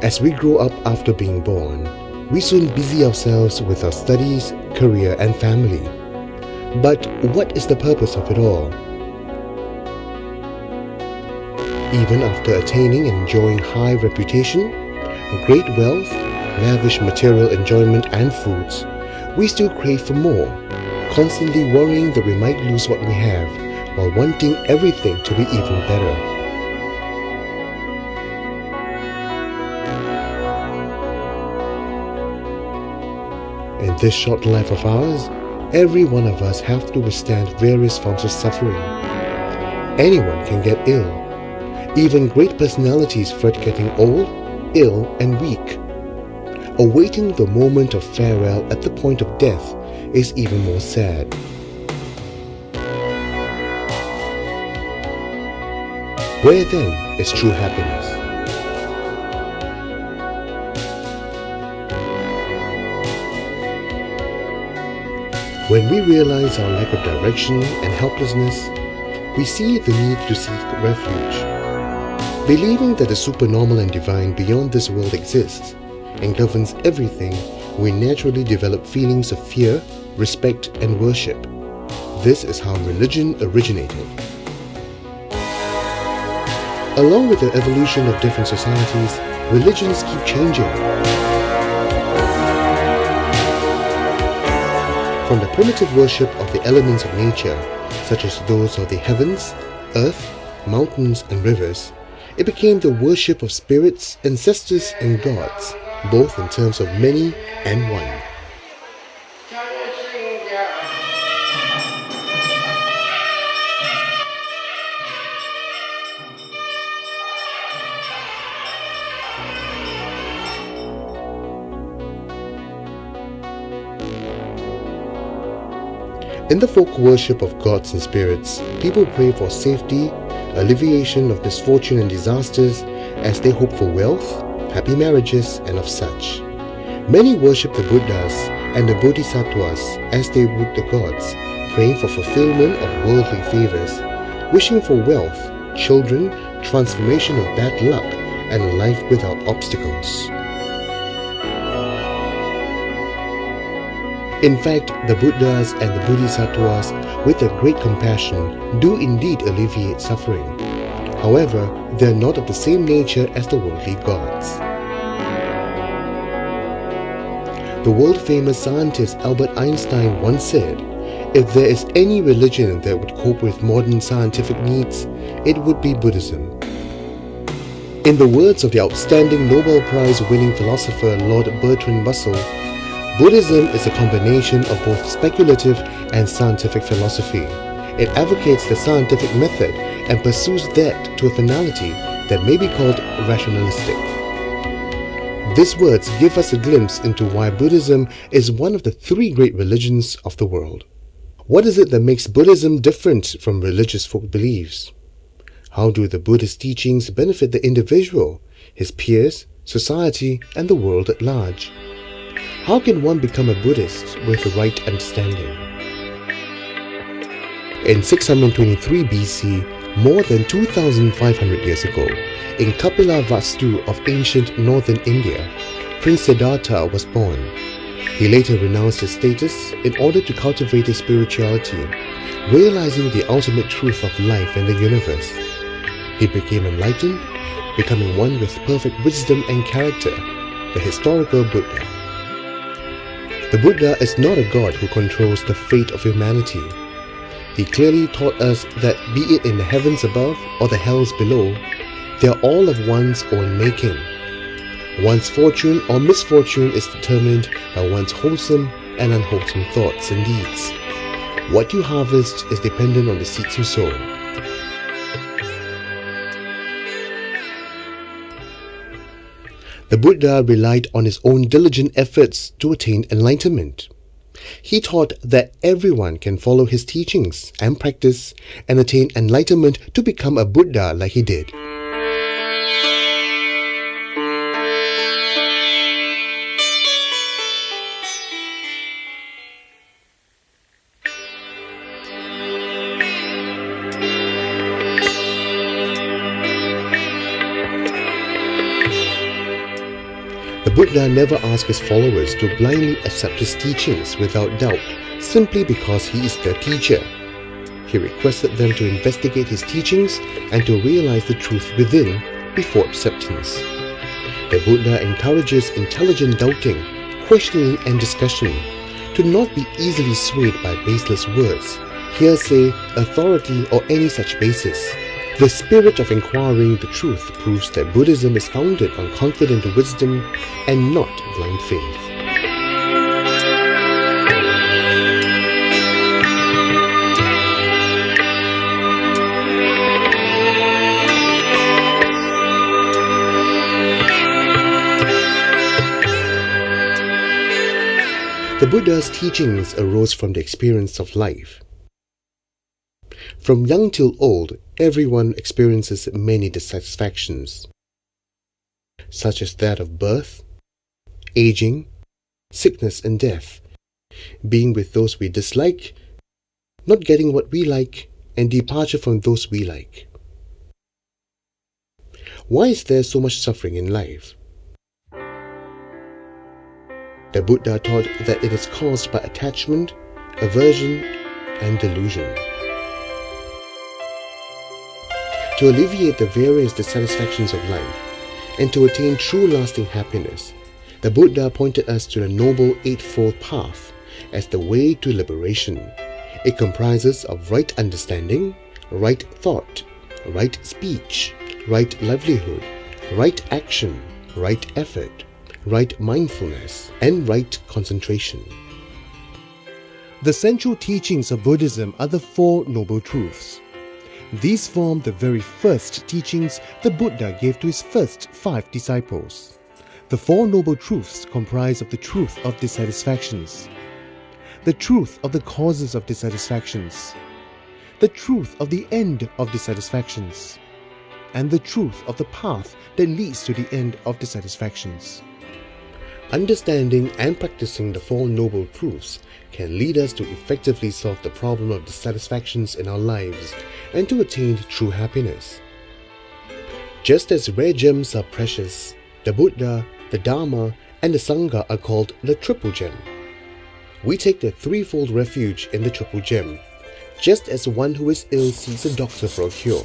As we grow up after being born, we soon busy ourselves with our studies, career and family. But what is the purpose of it all? Even after attaining and enjoying high reputation, great wealth, lavish material enjoyment and foods, we still crave for more, constantly worrying that we might lose what we have while wanting everything to be even better. In this short life of ours, every one of us have to withstand various forms of suffering. Anyone can get ill. Even great personalities fret getting old, ill and weak. Awaiting the moment of farewell at the point of death is even more sad. Where then is true happiness? When we realize our lack of direction and helplessness, we see the need to seek refuge. Believing that the supernormal and divine beyond this world exists and governs everything, we naturally develop feelings of fear, respect and worship. This is how religion originated. Along with the evolution of different societies, religions keep changing. From the primitive worship of the elements of nature, such as those of the heavens, earth, mountains and rivers, it became the worship of spirits, ancestors and gods, both in terms of many and one. In the folk worship of gods and spirits, people pray for safety, alleviation of misfortune and disasters, as they hope for wealth, happy marriages and of such. Many worship the Buddhas and the Bodhisattvas as they would the gods, praying for fulfillment of worldly favors, wishing for wealth, children, transformation of bad luck, and a life without obstacles. In fact, the Buddhas and the Bodhisattvas, with their great compassion, do indeed alleviate suffering. However, they are not of the same nature as the worldly gods. The world-famous scientist Albert Einstein once said, "If there is any religion that would cope with modern scientific needs, it would be Buddhism." In the words of the outstanding Nobel Prize-winning philosopher Lord Bertrand Russell, Buddhism is a combination of both speculative and scientific philosophy. It advocates the scientific method and pursues that to a finality that may be called rationalistic. These words give us a glimpse into why Buddhism is one of the three great religions of the world. What is it that makes Buddhism different from religious folk beliefs? How do the Buddhist teachings benefit the individual, his peers, society, and the world at large? How can one become a Buddhist with the right understanding? In 623 BC, more than 2,500 years ago, in Kapilavastu of ancient northern India, Prince Siddhartha was born. He later renounced his status in order to cultivate his spirituality, realizing the ultimate truth of life and the universe. He became enlightened, becoming one with perfect wisdom and character, the historical Buddha. The Buddha is not a god who controls the fate of humanity. He clearly taught us that be it in the heavens above or the hells below, they are all of one's own making. One's fortune or misfortune is determined by one's wholesome and unwholesome thoughts and deeds. What you harvest is dependent on the seeds you sow. The Buddha relied on his own diligent efforts to attain enlightenment. He taught that everyone can follow his teachings and practice and attain enlightenment to become a Buddha like he did. Buddha never asked his followers to blindly accept his teachings without doubt, simply because he is their teacher. He requested them to investigate his teachings and to realize the truth within before acceptance. The Buddha encourages intelligent doubting, questioning and discussion, to not be easily swayed by baseless words, hearsay, authority or any such basis. The spirit of inquiring the truth proves that Buddhism is founded on confident wisdom and not blind faith. The Buddha's teachings arose from the experience of life. From young till old, everyone experiences many dissatisfactions, such as that of birth, aging, sickness and death, being with those we dislike, not getting what we like, and departure from those we like. Why is there so much suffering in life? The Buddha taught that it is caused by attachment, aversion, and delusion. To alleviate the various dissatisfactions of life and to attain true lasting happiness, the Buddha pointed us to the Noble Eightfold Path as the way to liberation. It comprises of right understanding, right thought, right speech, right livelihood, right action, right effort, right mindfulness, and right concentration. The central teachings of Buddhism are the Four Noble Truths. These form the very first teachings the Buddha gave to his first 5 disciples. The Four Noble Truths comprise of the truth of dissatisfactions, the truth of the causes of dissatisfactions, the truth of the end of dissatisfactions, and the truth of the path that leads to the end of dissatisfactions. Understanding and practicing the Four Noble Truths can lead us to effectively solve the problem of dissatisfactions in our lives and to attain true happiness. Just as rare gems are precious, the Buddha, the Dhamma, and the Sangha are called the Triple Gem. We take the threefold refuge in the Triple Gem, just as one who is ill seeks a doctor for a cure.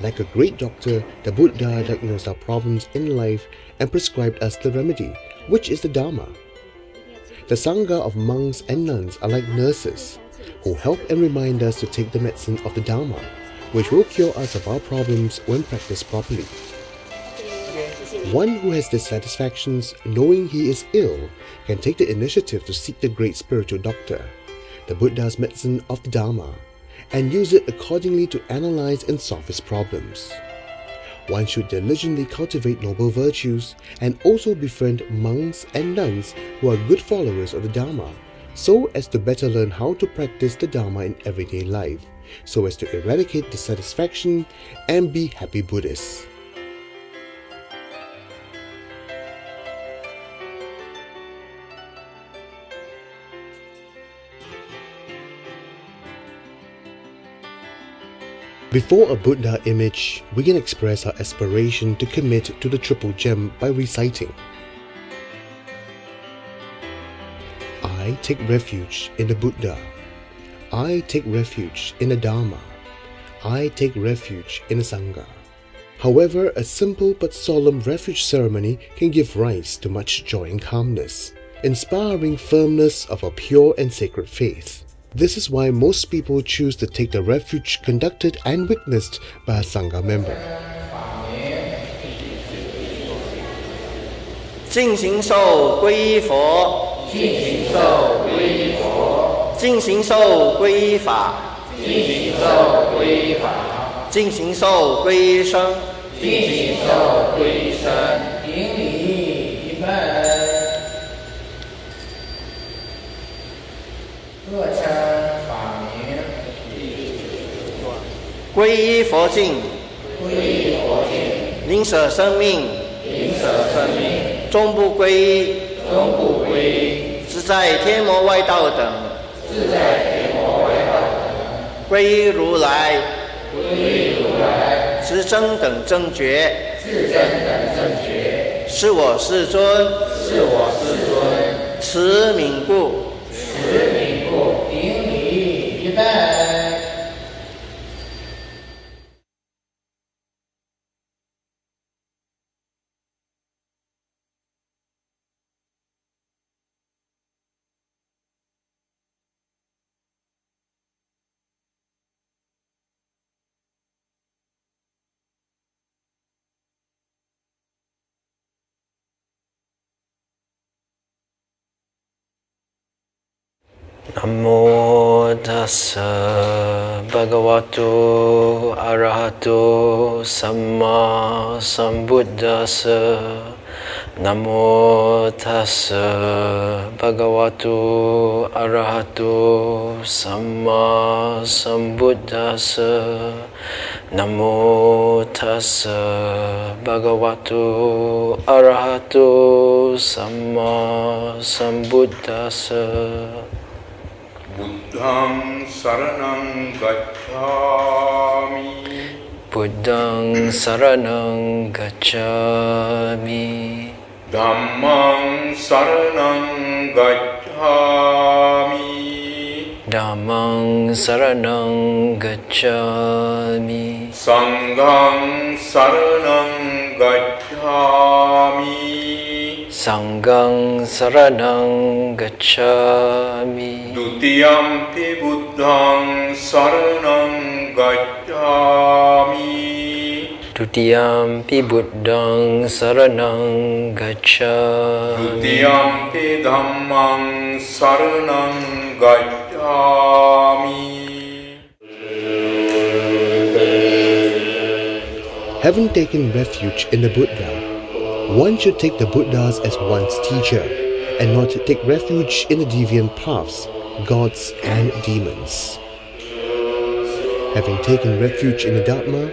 Like a great doctor, the Buddha diagnosed our problems in life and prescribed us the remedy, which is the Dhamma. The Sangha of monks and nuns are like nurses, who help and remind us to take the medicine of the Dhamma, which will cure us of our problems when practiced properly. One who has dissatisfactions, knowing he is ill, can take the initiative to seek the great spiritual doctor, the Buddha's medicine of the Dhamma, and use it accordingly to analyze and solve his problems. One should diligently cultivate noble virtues and also befriend monks and nuns who are good followers of the Dhamma, so as to better learn how to practice the Dhamma in everyday life, so as to eradicate dissatisfaction and be happy Buddhists. Before a Buddha image, we can express our aspiration to commit to the Triple Gem by reciting: I take refuge in the Buddha. I take refuge in the Dhamma. I take refuge in the Sangha. However, a simple but solemn refuge ceremony can give rise to much joy and calmness, inspiring firmness of a pure and sacred faith. This is why most people choose to take the refuge conducted and witnessed by a Sangha member. 尽行受皈依佛，尽行受皈依佛，尽行受皈依法，尽行受皈依法，尽行受皈依僧，尽行受皈依僧，顶礼一份。各称法名，皈依佛性，皈依佛性，宁舍生命，宁舍生命，终不皈依，终不皈依，自在天魔外道等，自在天魔外道等，皈依如来，皈依如来，至真等正觉，至真等正觉，是我世尊，是我世尊，慈悯故，慈悯故，顶礼一拜。Namo tassa bhagavato arahato samma sambuddhassa. Namo tassa bhagavato arahato samma sambuddhassa. Namo tassa bhagavato arahato samma sambuddhassa. Buddhang saranang gacchami. Buddhang saranang gacchami. Dhammang saranang gacchami. Dhammang saranang gacchami. Sanghang saranang gacchami. Sanghang saranang gacchami. Dutiyampi buddhang saranang gacchami. Dutiyampi buddhang saranang gacchami. Dutiyampi dhammang saranang gacchami. Having taken refuge in the Buddha, one should take the Buddhas as one's teacher and not take refuge in the deviant paths, gods and demons. Having taken refuge in the Dhamma,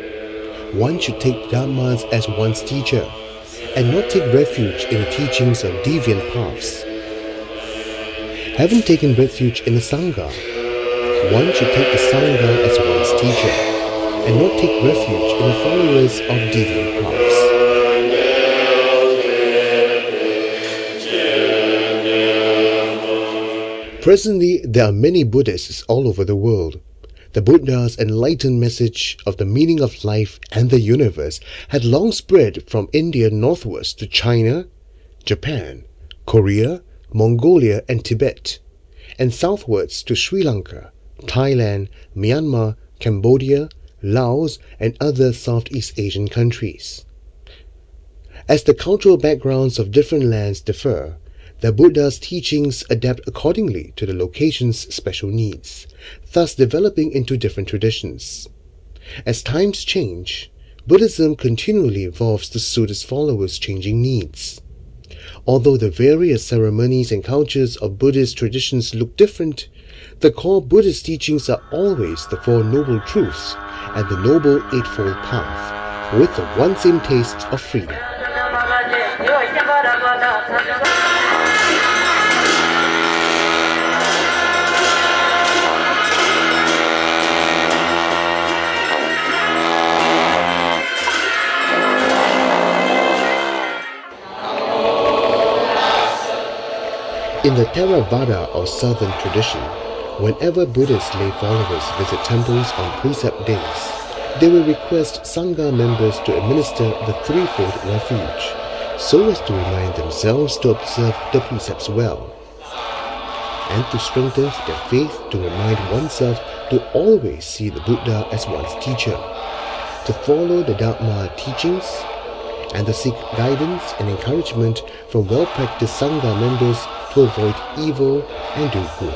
one should take the Dhammas as one's teacher and not take refuge in the teachings of deviant paths. Having taken refuge in the Sangha, one should take the Sangha as one's teacher and not take refuge in the followers of deviant paths. Presently, there are many Buddhists all over the world. The Buddha's enlightened message of the meaning of life and the universe had long spread from India northwards to China, Japan, Korea, Mongolia and Tibet, and southwards to Sri Lanka, Thailand, Myanmar, Cambodia, Laos and other Southeast Asian countries. As the cultural backgrounds of different lands differ, the Buddha's teachings adapt accordingly to the location's special needs, thus developing into different traditions. As times change, Buddhism continually evolves to suit its followers' changing needs. Although the various ceremonies and cultures of Buddhist traditions look different, the core Buddhist teachings are always the Four Noble Truths and the Noble Eightfold Path, with the one same taste of freedom. In the Theravada or Southern tradition, whenever Buddhist lay followers visit temples on precept days, they will request Sangha members to administer the threefold refuge, so as to remind themselves to observe the precepts well, and to strengthen their faith to remind oneself to always see the Buddha as one's teacher, to follow the Dhamma teachings, and to seek guidance and encouragement from well-practiced Sangha members to avoid evil and do good.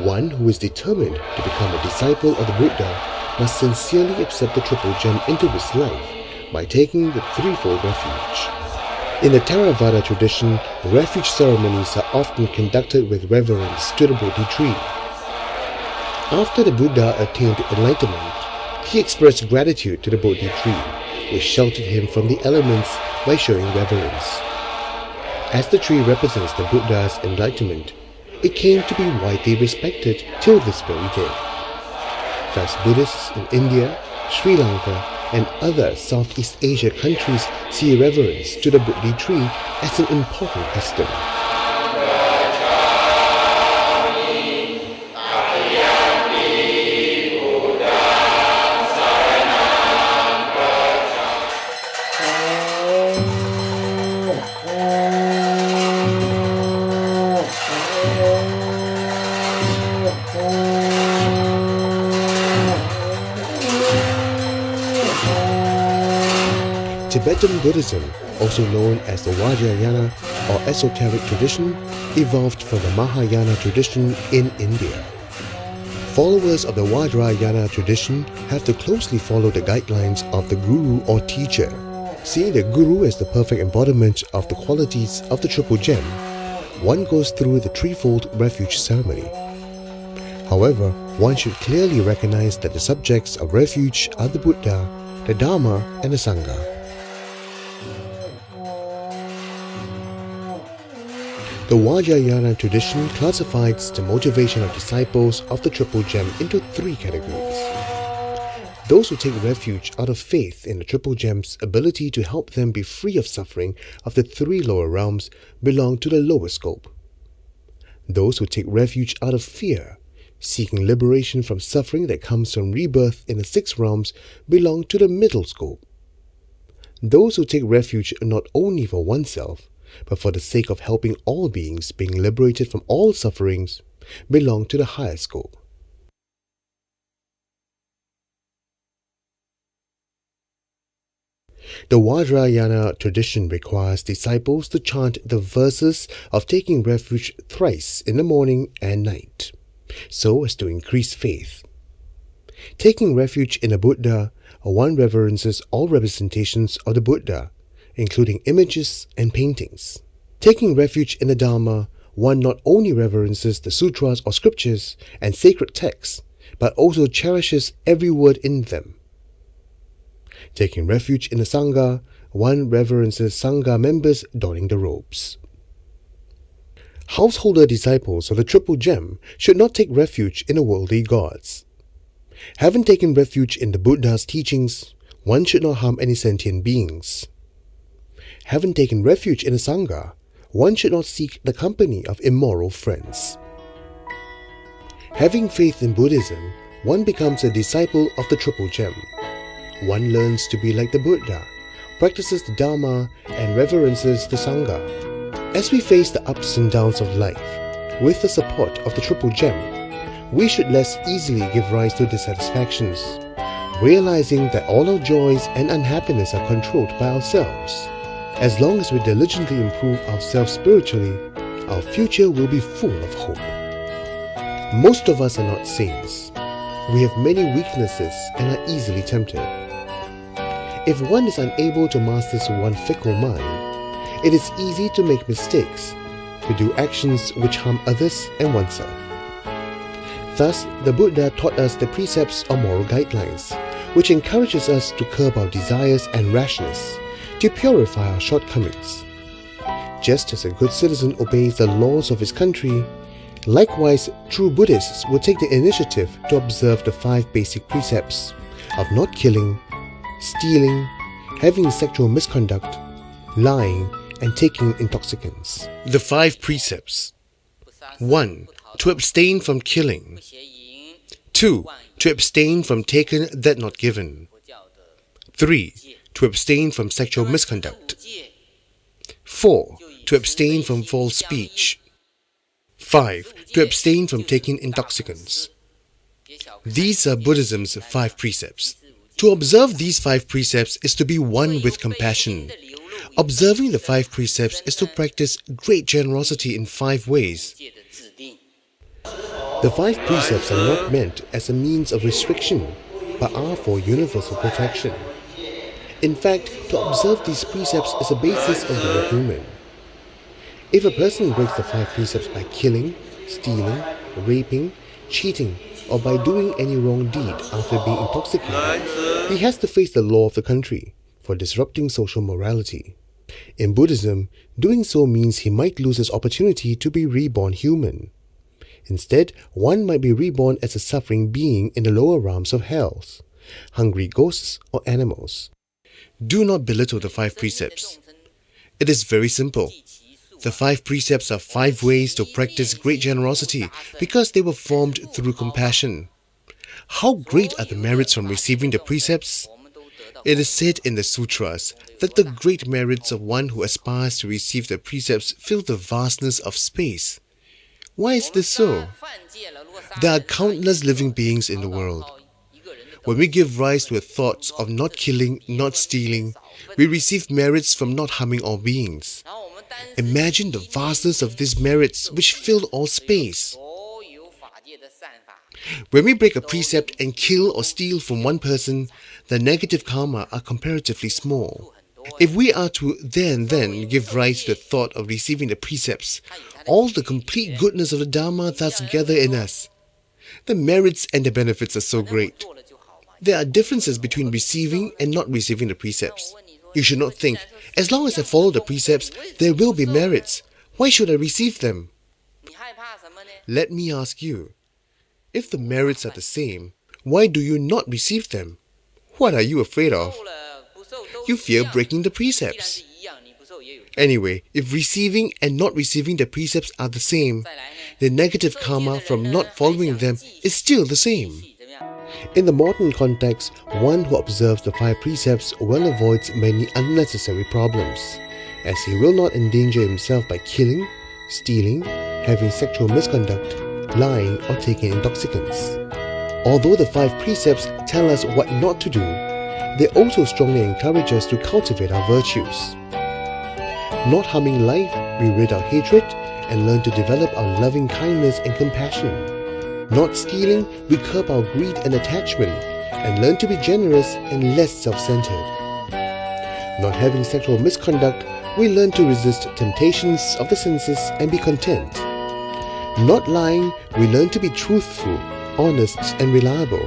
One who is determined to become a disciple of the Buddha must sincerely accept the triple gem into his life by taking the threefold refuge. In the Theravada tradition, refuge ceremonies are often conducted with reverence to the Bodhi tree. After the Buddha attained enlightenment, he expressed gratitude to the Bodhi tree, which sheltered him from the elements by showing reverence. As the tree represents the Buddha's enlightenment, it came to be widely respected till this very day. Thus, Buddhists in India, Sri Lanka, and other Southeast Asia countries see reverence to the Bodhi tree as an important custom. Tibetan Buddhism, also known as the Vajrayana or esoteric tradition, evolved from the Mahayana tradition in India. Followers of the Vajrayana tradition have to closely follow the guidelines of the guru or teacher. Seeing the guru as the perfect embodiment of the qualities of the Triple Gem, one goes through the threefold refuge ceremony. However, one should clearly recognize that the subjects of refuge are the Buddha, the Dhamma and the Sangha. The Vajrayana tradition classifies the motivation of disciples of the Triple Gem into three categories. Those who take refuge out of faith in the Triple Gem's ability to help them be free of suffering of the three lower realms belong to the lower scope. Those who take refuge out of fear, seeking liberation from suffering that comes from rebirth in the six realms, belong to the middle scope. Those who take refuge not only for oneself, but for the sake of helping all beings being liberated from all sufferings, belong to the higher scope. The Vajrayana tradition requires disciples to chant the verses of taking refuge thrice in the morning and night, so as to increase faith. Taking refuge in the Buddha, one reverences all representations of the Buddha, including images and paintings. Taking refuge in the Dhamma, one not only reverences the sutras or scriptures and sacred texts, but also cherishes every word in them. Taking refuge in the Sangha, one reverences Sangha members donning the robes. Householder disciples of the Triple Gem should not take refuge in the worldly gods. Having taken refuge in the Buddha's teachings, one should not harm any sentient beings. Having taken refuge in the Sangha, one should not seek the company of immoral friends. Having faith in Buddhism, one becomes a disciple of the Triple Gem. One learns to be like the Buddha, practices the Dhamma, and reverences the Sangha. As we face the ups and downs of life, with the support of the Triple Gem, we should less easily give rise to dissatisfactions, realizing that all our joys and unhappiness are controlled by ourselves. As long as we diligently improve ourselves spiritually, our future will be full of hope. Most of us are not saints. We have many weaknesses and are easily tempted. If one is unable to master one's fickle mind, it is easy to make mistakes, to do actions which harm others and oneself. Thus, the Buddha taught us the precepts or moral guidelines, which encourages us to curb our desires and rashness, to purify our shortcomings. Just as a good citizen obeys the laws of his country, likewise, true Buddhists will take the initiative to observe the 5 basic precepts of not killing, stealing, having sexual misconduct, lying, and taking intoxicants. The 5 precepts. 1. To abstain from killing. 2. To abstain from taken that not given. 3. To abstain from sexual misconduct. 4. To abstain from false speech. 5. To abstain from taking intoxicants. These are Buddhism's 5 precepts. To observe these 5 precepts is to be one with compassion. Observing the 5 precepts is to practice great generosity in 5 ways. The 5 precepts are not meant as a means of restriction, but are for universal protection. In fact, to observe these precepts is a basis of being human. If a person breaks the 5 precepts by killing, stealing, raping, cheating, or by doing any wrong deed after being intoxicated, he has to face the law of the country for disrupting social morality. In Buddhism, doing so means he might lose his opportunity to be reborn human. Instead, one might be reborn as a suffering being in the lower realms of hell, hungry ghosts, or animals. Do not belittle the 5 precepts. It is very simple. The 5 precepts are 5 ways to practice great generosity because they were formed through compassion. How great are the merits from receiving the precepts? It is said in the sutras that the great merits of one who aspires to receive the precepts fill the vastness of space. Why is this so? There are countless living beings in the world. When we give rise to a thought of not killing, not stealing, we receive merits from not harming all beings. Imagine the vastness of these merits which fill all space. When we break a precept and kill or steal from one person, the negative karma are comparatively small. If we are to then give rise to the thought of receiving the precepts, all the complete goodness of the Dhamma thus gather in us. The merits and the benefits are so great. There are differences between receiving and not receiving the precepts. You should not think, as long as I follow the precepts, there will be merits. Why should I receive them? Let me ask you, if the merits are the same, why do you not receive them? What are you afraid of? You fear breaking the precepts. Anyway, if receiving and not receiving the precepts are the same, the negative karma from not following them is still the same. In the modern context, one who observes the 5 precepts well avoids many unnecessary problems, as he will not endanger himself by killing, stealing, having sexual misconduct, lying, or taking intoxicants. Although the 5 precepts tell us what not to do, they also strongly encourage us to cultivate our virtues. Not harming life, we rid our hatred and learn to develop our loving kindness and compassion. Not stealing, we curb our greed and attachment and learn to be generous and less self-centered. Not having sexual misconduct, we learn to resist temptations of the senses and be content. Not lying, we learn to be truthful, honest and reliable.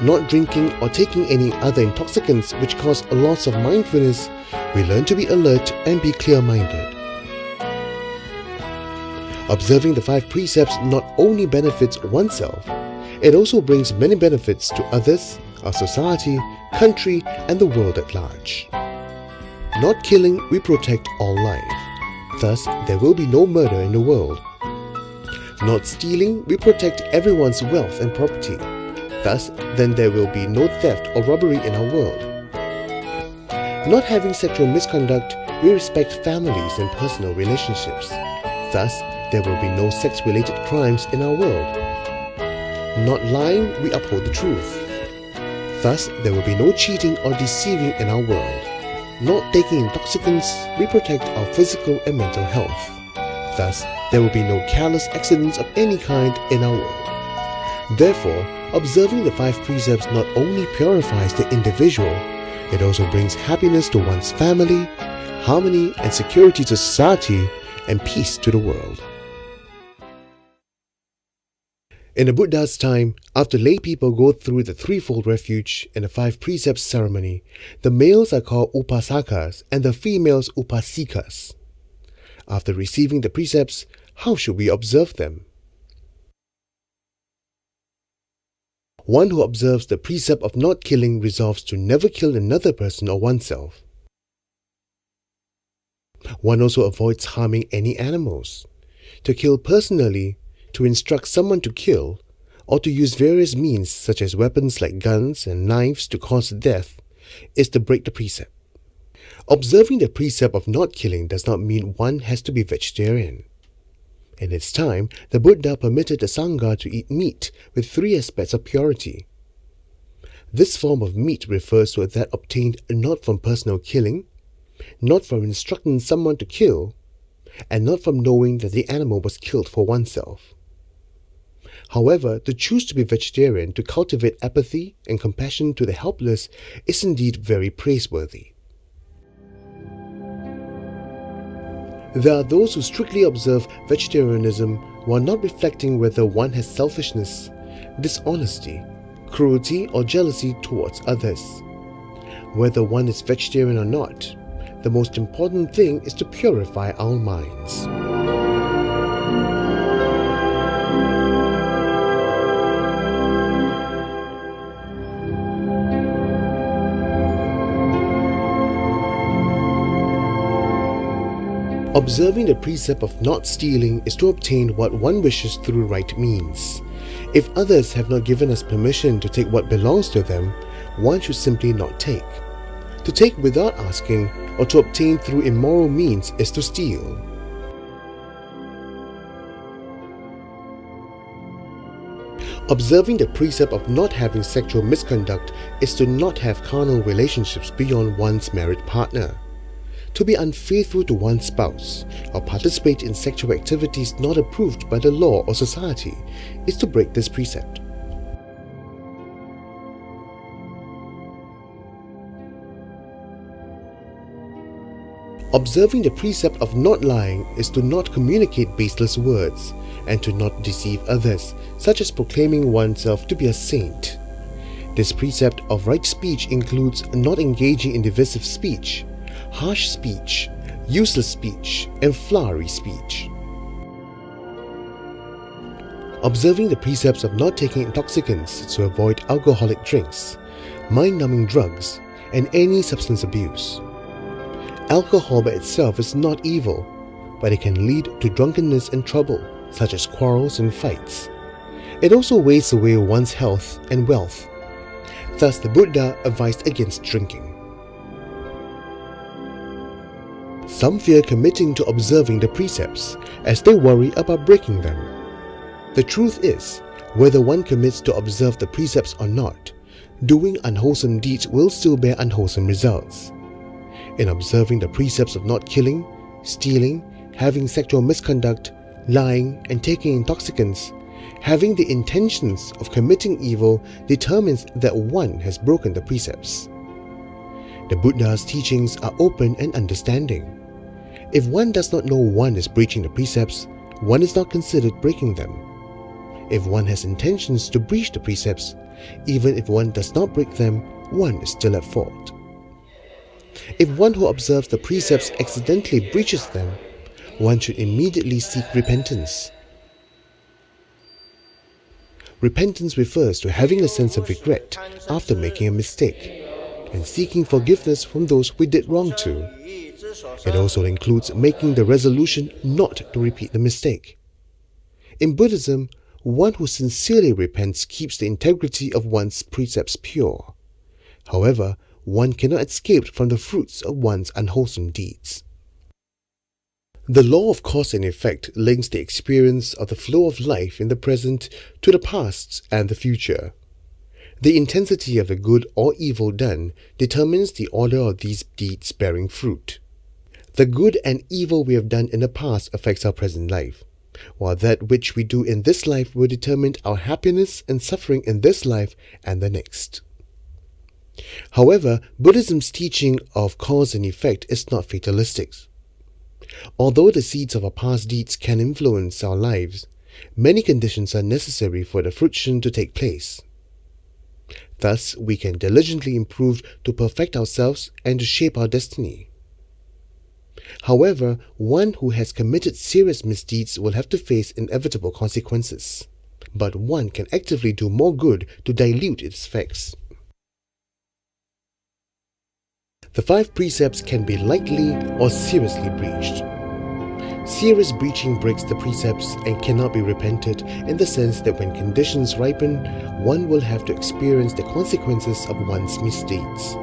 Not drinking or taking any other intoxicants which cause a loss of mindfulness, we learn to be alert and be clear-minded. Observing the 5 precepts not only benefits oneself, it also brings many benefits to others, our society, country, and the world at large. Not killing, we protect all life. Thus, there will be no murder in the world. Not stealing, we protect everyone's wealth and property. Thus, then there will be no theft or robbery in our world. Not having sexual misconduct, we respect families and personal relationships. Thus, there will be no sex-related crimes in our world. Not lying, we uphold the truth. Thus, there will be no cheating or deceiving in our world. Not taking intoxicants, we protect our physical and mental health. Thus, there will be no careless accidents of any kind in our world. Therefore, observing the 5 precepts not only purifies the individual, it also brings happiness to one's family, harmony and security to society, and peace to the world. In the Buddha's time, after lay people go through the threefold refuge and the 5 precepts ceremony, the males are called upasakas and the females upasikas. After receiving the precepts, how should we observe them? One who observes the precept of not killing resolves to never kill another person or oneself. One also avoids harming any animals. To kill personally, to instruct someone to kill, or to use various means such as weapons like guns and knives to cause death, is to break the precept. Observing the precept of not killing does not mean one has to be vegetarian. In its time, the Buddha permitted the Sangha to eat meat with 3 aspects of purity. This form of meat refers to that obtained not from personal killing, not from instructing someone to kill, and not from knowing that the animal was killed for oneself. However, to choose to be vegetarian to cultivate empathy and compassion to the helpless is indeed very praiseworthy. There are those who strictly observe vegetarianism while not reflecting whether one has selfishness, dishonesty, cruelty or jealousy towards others. Whether one is vegetarian or not, the most important thing is to purify our minds. Observing the precept of not stealing is to obtain what one wishes through right means. If others have not given us permission to take what belongs to them, one should simply not take. To take without asking or to obtain through immoral means is to steal. Observing the precept of not having sexual misconduct is to not have carnal relationships beyond one's married partner. To be unfaithful to one's spouse or participate in sexual activities not approved by the law or society is to break this precept. Observing the precept of not lying is to not communicate baseless words and to not deceive others, such as proclaiming oneself to be a saint. This precept of right speech includes not engaging in divisive speech, harsh speech, useless speech, and flowery speech. Observing the precepts of not taking intoxicants to avoid alcoholic drinks, mind-numbing drugs, and any substance abuse. Alcohol by itself is not evil, but it can lead to drunkenness and trouble, such as quarrels and fights. It also wastes away one's health and wealth. Thus, the Buddha advised against drinking. Some fear committing to observing the precepts as they worry about breaking them. The truth is, whether one commits to observe the precepts or not, doing unwholesome deeds will still bear unwholesome results. In observing the precepts of not killing, stealing, having sexual misconduct, lying, and taking intoxicants, having the intentions of committing evil determines that one has broken the precepts. The Buddha's teachings are open and understanding. If one does not know one is breaching the precepts, one is not considered breaking them. If one has intentions to breach the precepts, even if one does not break them, one is still at fault. If one who observes the precepts accidentally breaches them, one should immediately seek repentance. Repentance refers to having a sense of regret after making a mistake and seeking forgiveness from those we did wrong to. It also includes making the resolution not to repeat the mistake. In Buddhism, one who sincerely repents keeps the integrity of one's precepts pure. However, one cannot escape from the fruits of one's unwholesome deeds. The law of cause and effect links the experience of the flow of life in the present to the past and the future. The intensity of the good or evil done determines the order of these deeds bearing fruit. The good and evil we have done in the past affects our present life, while that which we do in this life will determine our happiness and suffering in this life and the next. However, Buddhism's teaching of cause and effect is not fatalistic. Although the seeds of our past deeds can influence our lives, many conditions are necessary for the fruition to take place. Thus, we can diligently improve to perfect ourselves and to shape our destiny. However, one who has committed serious misdeeds will have to face inevitable consequences, but one can actively do more good to dilute its effects. The 5 precepts can be lightly or seriously breached. Serious breaching breaks the precepts and cannot be repented in the sense that when conditions ripen, one will have to experience the consequences of one's misdeeds.